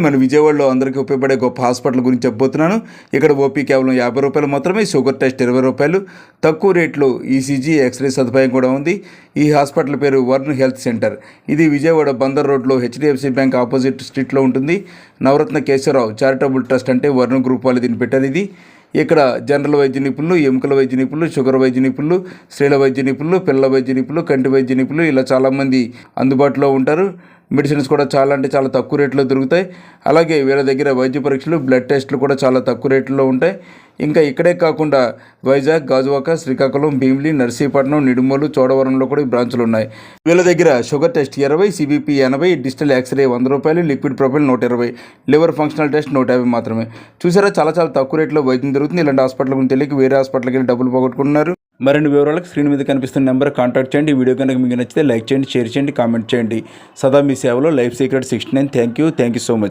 మన విజయవాడలో అందరికీ ఉపయోగపడే గొప్ప హాస్పిటల్ గురించి చెప్పబోతున్నాను. ఇక్కడ ఓపీ కేవలం 50 రూపాయలు మాత్రమే, షుగర్ టెస్ట్ 20 రూపాయలు, తక్కువ రేట్లో ఈసీజీ ఎక్స్రే సదుపాయం కూడా ఉంది. ఈ హాస్పిటల్ పేరు వర్న్ హెల్త్ సెంటర్. ఇది విజయవాడ బందర్ రోడ్లో హెచ్డిఎఫ్సి బ్యాంక్ ఆపోజిట్ స్ట్రీట్లో ఉంటుంది. నవరత్న కేశవరావు చారిటబుల్ ట్రస్ట్ అంటే వర్న్ గ్రూప్ వాళ్ళు దీన్ని పెట్టారు. ఇది ఇక్కడ జనరల్ వైద్య నిపుణులు, ఎముకల వైద్య నిపుణులు, షుగర్ వైద్య నిపుణులు, స్త్రీల వైద్య నిపుణులు, పిల్లల వైద్య నిపుణులు, కంటి వైద్య నిపుణులు ఇలా చాలామంది అందుబాటులో ఉంటారు. మెడిసిన్స్ కూడా చాలా తక్కువ రేట్లో దొరుకుతాయి. అలాగే వీళ్ళ దగ్గర వైద్య పరీక్షలు, బ్లడ్ టెస్టులు కూడా చాలా తక్కువ రేట్లో ఉంటాయి. ఇంకా ఇక్కడే కాకుండా వైజాగ్, గాజువాక, శ్రీకాకుళం, భీమిలి, నర్సీపట్నం, నిడుమోలు, చోడవరంలో కూడా ఈ బ్రాంచులు ఉన్నాయి. వీళ్ళ దగ్గర sugar test 20, CBP 80, digital x-ray 100 రూపాయలు, lipid profile 120, liver functional test 150 మాత్రమే. చూసారా, చాలా తక్కువ రేట్లో వైద్యం దొరుకుతుంది. ఇలాంటి హాస్పిటల్ గురించి తెలియక వేరే హాస్పిటల్కి వెళ్ళి డబ్బులు పోగొట్టుకుంటున్నారు. మరిన్ని వివరాలకు స్క్రీన్ మీద కనిపిస్తున్న నెంబర్ కాంటాక్ట్ చేయండి. ఈ వీడియో కనుక మీకు నచ్చితే లైక్ చేయండి, షేర్ చేయండి, కామెంట్ చేయండి. సదా మీ సేవలో life secret 69. Thank you so much.